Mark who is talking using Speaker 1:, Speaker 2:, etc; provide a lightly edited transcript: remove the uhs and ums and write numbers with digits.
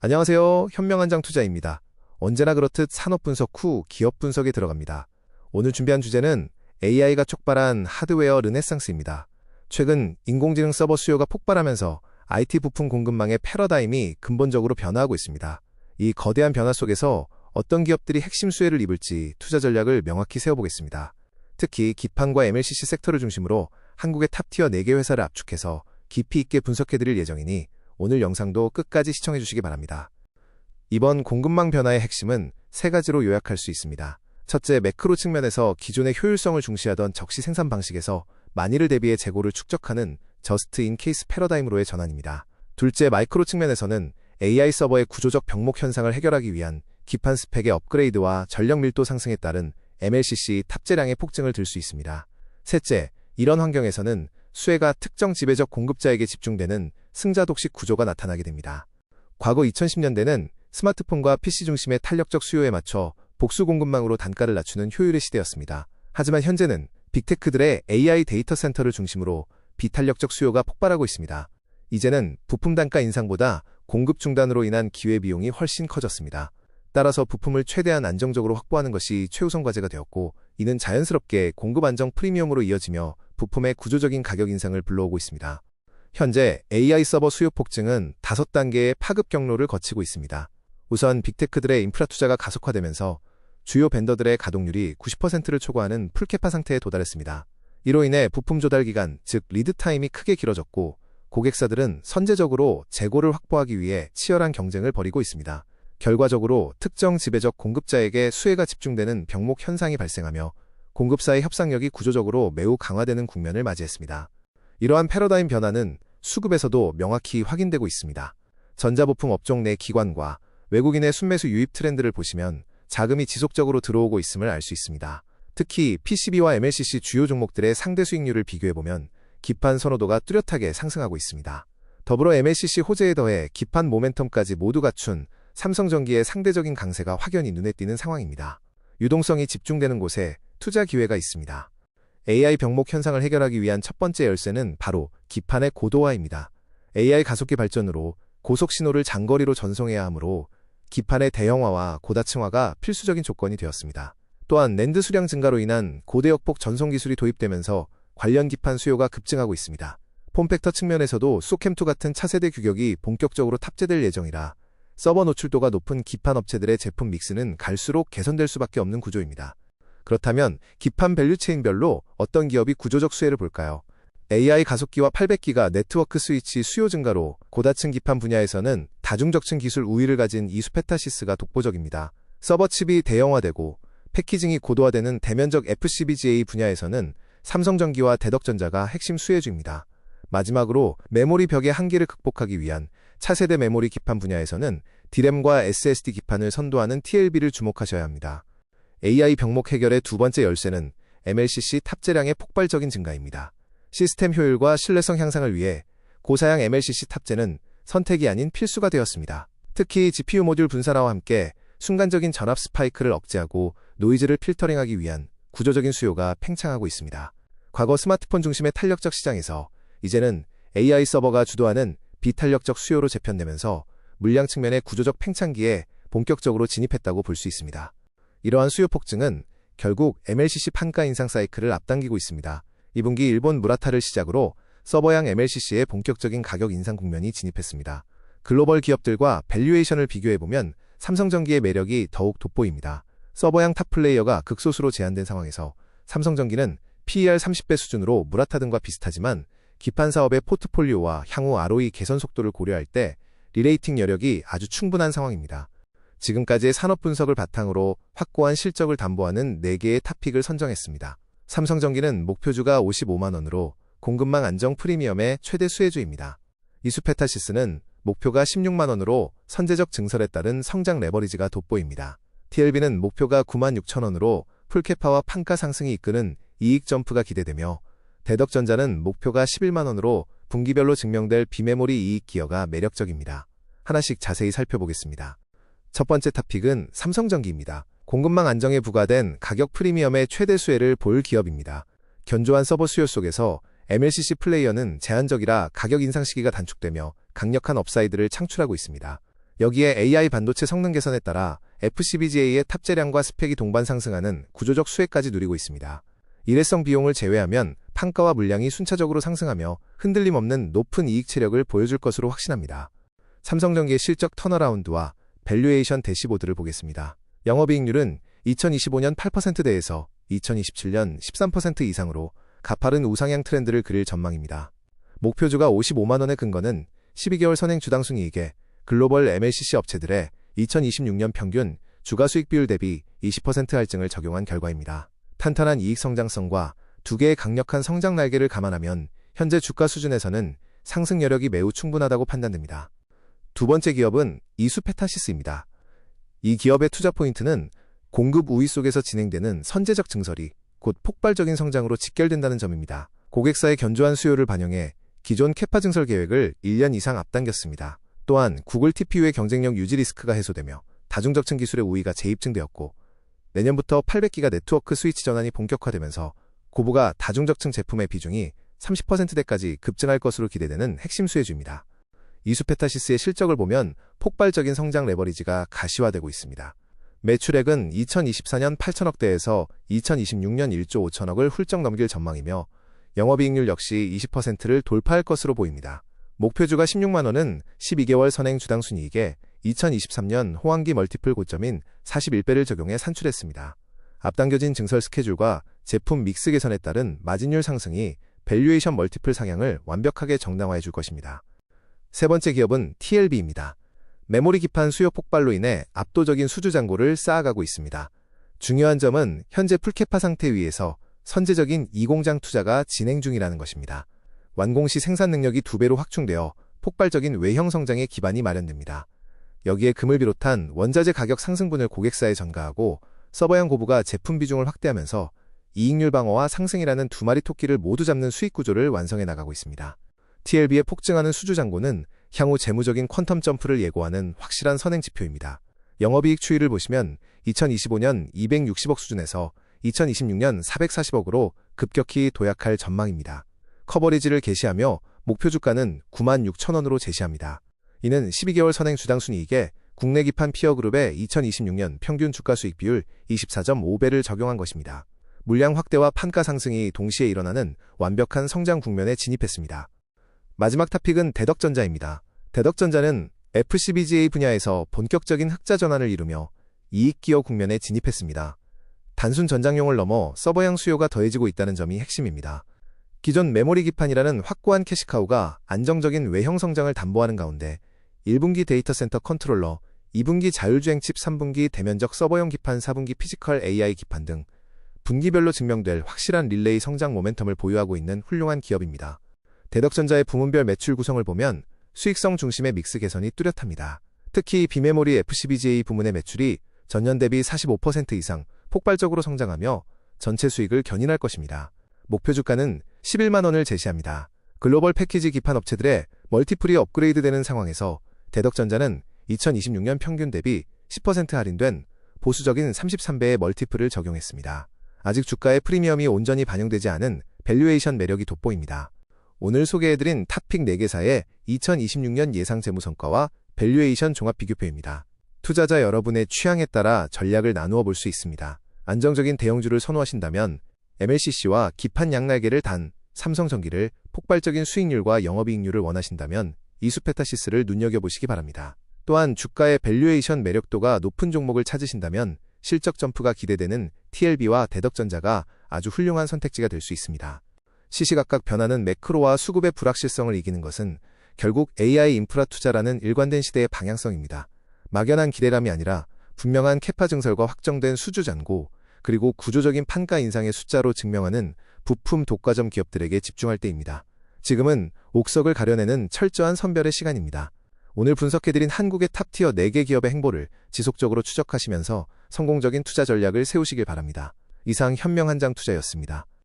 Speaker 1: 안녕하세요. 현명한장 투자입니다. 언제나 그렇듯 산업 분석 후 기업 분석에 들어갑니다. 오늘 준비한 주제는 AI가 촉발한 하드웨어 르네상스입니다. 최근 인공지능 서버 수요가 폭발하면서 IT 부품 공급망의 패러다임이 근본적으로 변화하고 있습니다. 이 거대한 변화 속에서 어떤 기업들이 핵심 수혜를 입을지 투자 전략을 명확히 세워보겠습니다. 특히 기판과 MLCC 섹터를 중심으로 한국의 탑티어 4개 회사를 압축해서 깊이 있게 분석해드릴 예정이니 오늘 영상도 끝까지 시청해주시기 바랍니다. 이번 공급망 변화의 핵심은 3가지로 요약할 수 있습니다. 첫째, 매크로 측면에서 기존의 효율성을 중시하던 적시 생산 방식에서 만일을 대비해 재고를 축적하는 저스트 인 케이스 패러다임으로의 전환입니다. 둘째, 마이크로 측면에서는 AI 서버의 구조적 병목 현상을 해결하기 위한 기판 스펙의 업그레이드와 전력 밀도 상승에 따른 MLCC 탑재량의 폭증을 들 수 있습니다. 셋째, 이런 환경에서는 수혜가 특정 지배적 공급자에게 집중되는 승자 독식 구조가 나타나게 됩니다. 과거 2010년대는 스마트폰과 PC 중심의 탄력적 수요에 맞춰 복수 공급망으로 단가를 낮추는 효율의 시대였습니다. 하지만 현재는 빅테크들의 AI 데이터 센터를 중심으로 비탄력적 수요가 폭발하고 있습니다. 이제는 부품 단가 인상보다 공급 중단으로 인한 기회비용이 훨씬 커졌습니다. 따라서 부품을 최대한 안정적으로 확보하는 것이 최우선 과제가 되었고, 이는 자연스럽게 공급 안정 프리미엄으로 이어지며 부품의 구조적인 가격 인상을 불러오고 있습니다. 현재 AI 서버 수요 폭증은 5단계의 파급 경로를 거치고 있습니다. 우선 빅테크들의 인프라 투자가 가속화되면서 주요 벤더들의 가동률이 90%를 초과하는 풀캐파 상태에 도달했습니다. 이로 인해 부품 조달 기간, 즉 리드 타임이 크게 길어졌고, 고객사들은 선제적으로 재고를 확보하기 위해 치열한 경쟁을 벌이고 있습니다. 결과적으로 특정 지배적 공급자에게 수혜가 집중되는 병목 현상이 발생하며 공급사의 협상력이 구조적으로 매우 강화되는 국면을 맞이했습니다. 이러한 패러다임 변화는 수급에서도 명확히 확인되고 있습니다. 전자부품 업종 내 기관과 외국인의 순매수 유입 트렌드를 보시면 자금이 지속적으로 들어오고 있음을 알 수 있습니다. 특히 PCB와 MLCC 주요 종목들의 상대 수익률을 비교해보면 기판 선호도가 뚜렷하게 상승하고 있습니다. 더불어 MLCC 호재에 더해 기판 모멘텀까지 모두 갖춘 삼성전기의 상대적인 강세가 확연히 눈에 띄는 상황입니다. 유동성이 집중되는 곳에 투자 기회가 있습니다. AI 병목 현상을 해결하기 위한 첫 번째 열쇠는 바로 기판의 고도화입니다. AI 가속기 발전으로 고속 신호를 장거리로 전송해야 하므로 기판의 대형화와 고다층화가 필수적인 조건이 되었습니다. 또한 낸드 수량 증가로 인한 고대역폭 전송 기술이 도입되면서 관련 기판 수요가 급증하고 있습니다. 폼팩터 측면에서도 소캠2 같은 차세대 규격이 본격적으로 탑재될 예정이라 서버 노출도가 높은 기판 업체들의 제품 믹스는 갈수록 개선될 수밖에 없는 구조입니다. 그렇다면 기판 밸류체인별로 어떤 기업이 구조적 수혜를 볼까요? AI 가속기와 800기가 네트워크 스위치 수요 증가로 고다층 기판 분야에서는 다중적층 기술 우위를 가진 이수페타시스가 독보적입니다. 서버 칩이 대형화되고 패키징이 고도화되는 대면적 FCBGA 분야에서는 삼성전기와 대덕전자가 핵심 수혜주입니다. 마지막으로 메모리 벽의 한계를 극복하기 위한 차세대 메모리 기판 분야에서는 D램과 SSD 기판을 선도하는 TLB를 주목하셔야 합니다. AI 병목 해결의 두 번째 열쇠는 MLCC 탑재량의 폭발적인 증가입니다. 시스템 효율과 신뢰성 향상을 위해 고사양 MLCC 탑재는 선택이 아닌 필수가 되었습니다. 특히 GPU 모듈 분산화와 함께 순간적인 전압 스파이크를 억제하고 노이즈를 필터링하기 위한 구조적인 수요가 팽창하고 있습니다. 과거 스마트폰 중심의 탄력적 시장에서 이제는 AI 서버가 주도하는 비탄력적 수요로 재편되면서 물량 측면의 구조적 팽창기에 본격적으로 진입했다고 볼 수 있습니다. 이러한 수요 폭증은 결국 MLCC 판가 인상 사이클을 앞당기고 있습니다. 2분기 일본 무라타를 시작으로 서버양 MLCC의 본격적인 가격 인상 국면이 진입했습니다. 글로벌 기업들과 밸류에이션을 비교해보면 삼성전기의 매력이 더욱 돋보입니다. 서버양 탑 플레이어가 극소수로 제한된 상황에서 삼성전기는 PER 30배 수준으로 무라타 등과 비슷하지만 기판 사업의 포트폴리오와 향후 ROE 개선 속도를 고려할 때 리레이팅 여력이 아주 충분한 상황입니다. 지금까지의 산업 분석을 바탕으로 확고한 실적을 담보하는 4개의 탑픽을 선정했습니다. 삼성전기는 목표주가 55만원으로 공급망 안정 프리미엄의 최대 수혜주입니다. 이수페타시스는 목표가 16만원으로 선제적 증설에 따른 성장 레버리지가 돋보입니다. TLB는 목표가 96,000원으로 풀캐파와 판가 상승이 이끄는 이익 점프가 기대되며 대덕전자는 목표가 11만원으로 분기별로 증명될 비메모리 이익 기여가 매력적입니다. 하나씩 자세히 살펴보겠습니다. 첫 번째 탑픽은 삼성전기입니다. 공급망 안정에 부과된 가격 프리미엄의 최대 수혜를 볼 기업입니다. 견조한 서버 수요 속에서 MLCC 플레이어는 제한적이라 가격 인상 시기가 단축되며 강력한 업사이드를 창출하고 있습니다. 여기에 AI 반도체 성능 개선에 따라 FCBGA의 탑재량과 스펙이 동반 상승하는 구조적 수혜까지 누리고 있습니다. 일회성 비용을 제외하면 판가와 물량이 순차적으로 상승하며 흔들림 없는 높은 이익 체력을 보여줄 것으로 확신합니다. 삼성전기의 실적 턴어라운드와 밸류에이션 대시보드를 보겠습니다. 영업이익률은 2025년 8%대에서 2027년 13% 이상으로 가파른 우상향 트렌드를 그릴 전망입니다. 목표주가 55만 원의 근거는 12개월 선행 주당순이익에 글로벌 MLCC 업체들의 2026년 평균 주가 수익 비율 대비 20% 할증을 적용한 결과입니다. 탄탄한 이익 성장성과 두 개의 강력한 성장 날개를 감안하면 현재 주가 수준에서는 상승 여력이 매우 충분하다고 판단됩니다. 두 번째 기업은 이수페타시스입니다. 이 기업의 투자 포인트는 공급 우위 속에서 진행되는 선제적 증설이 곧 폭발적인 성장으로 직결된다는 점입니다. 고객사의 견조한 수요를 반영해 기존 캐파 증설 계획을 1년 이상 앞당겼습니다. 또한 구글 TPU의 경쟁력 유지 리스크가 해소되며 다중적층 기술의 우위가 재입증되었고 내년부터 800기가 네트워크 스위치 전환이 본격화되면서 고부가 다중적층 제품의 비중이 30%대까지 급증할 것으로 기대되는 핵심 수혜주입니다. 이수페타시스의 실적을 보면 폭발적인 성장 레버리지가 가시화되고 있습니다. 매출액은 2024년 8천억대에서 2026년 1조 5천억을 훌쩍 넘길 전망이며 영업이익률 역시 20%를 돌파할 것으로 보입니다. 목표주가 16만 원은 12개월 선행 주당순이익에 2023년 호황기 멀티플 고점인 41배를 적용해 산출했습니다. 앞당겨진 증설 스케줄과 제품 믹스 개선에 따른 마진율 상승이 밸류에이션 멀티플 상향을 완벽하게 정당화해 줄 것입니다. 세 번째 기업은 TLB입니다. 메모리 기판 수요 폭발로 인해 압도적인 수주 잔고를 쌓아가고 있습니다. 중요한 점은 현재 풀캐파 상태 위에서 선제적인 이공장 투자가 진행 중이라는 것입니다. 완공 시 생산 능력이 2배로 확충되어 폭발적인 외형 성장의 기반이 마련됩니다. 여기에 금을 비롯한 원자재 가격 상승분을 고객사에 전가하고 서버형 고부가 제품 비중을 확대하면서 이익률 방어와 상승이라는 두 마리 토끼를 모두 잡는 수익 구조를 완성해 나가고 있습니다. TLB의 폭증하는 수주 잔고는 향후 재무적인 퀀텀 점프를 예고하는 확실한 선행 지표입니다. 영업이익 추이를 보시면 2025년 260억 수준에서 2026년 440억으로 급격히 도약할 전망입니다. 커버리지를 개시하며 목표 주가는 96,000원으로 제시합니다. 이는 12개월 선행 주당순이익에 국내 기판 피어그룹의 2026년 평균 주가 수익 비율 24.5배를 적용한 것입니다. 물량 확대와 판가 상승이 동시에 일어나는 완벽한 성장 국면에 진입했습니다. 마지막 탑픽은 대덕전자입니다. 대덕전자는 FCBGA 분야에서 본격적인 흑자 전환을 이루며 이익기여 국면에 진입했습니다. 단순 전장용을 넘어 서버형 수요가 더해지고 있다는 점이 핵심입니다. 기존 메모리 기판이라는 확고한 캐시카우가 안정적인 외형 성장을 담보하는 가운데 1분기 데이터 센터 컨트롤러, 2분기 자율주행 칩, 3분기 대면적 서버형 기판, 4분기 피지컬 AI 기판 등 분기별로 증명될 확실한 릴레이 성장 모멘텀을 보유하고 있는 훌륭한 기업입니다. 대덕전자의 부문별 매출 구성을 보면 수익성 중심의 믹스 개선이 뚜렷합니다. 특히 비메모리 FCBGA 부문의 매출이 전년 대비 45% 이상 폭발적으로 성장하며 전체 수익을 견인할 것입니다. 목표 주가는 11만 원을 제시합니다. 글로벌 패키지 기판 업체들의 멀티플이 업그레이드되는 상황에서 대덕전자는 2026년 평균 대비 10% 할인된 보수적인 33배의 멀티플을 적용했습니다. 아직 주가의 프리미엄이 온전히 반영되지 않은 밸류에이션 매력이 돋보입니다. 오늘 소개해드린 탑픽 4개사의 2026년 예상 재무성과와 밸류에이션 종합 비교표입니다. 투자자 여러분의 취향에 따라 전략을 나누어 볼 수 있습니다. 안정적인 대형주를 선호하신다면 MLCC와 기판 양날개를 단 삼성전기를, 폭발적인 수익률과 영업이익률을 원하신다면 이수페타시스를 눈여겨보시기 바랍니다. 또한 주가의 밸류에이션 매력도가 높은 종목을 찾으신다면 실적 점프가 기대되는 TLB와 대덕전자가 아주 훌륭한 선택지가 될 수 있습니다. 시시각각 변하는 매크로와 수급의 불확실성을 이기는 것은 결국 AI 인프라 투자라는 일관된 시대의 방향성입니다. 막연한 기대감이 아니라 분명한 캐파 증설과 확정된 수주 잔고, 그리고 구조적인 판가 인상의 숫자로 증명하는 부품 독과점 기업들에게 집중할 때입니다. 지금은 옥석을 가려내는 철저한 선별의 시간입니다. 오늘 분석해드린 한국의 탑티어 4개 기업의 행보를 지속적으로 추적하시면서 성공적인 투자 전략을 세우시길 바랍니다. 이상 현명한장 투자였습니다.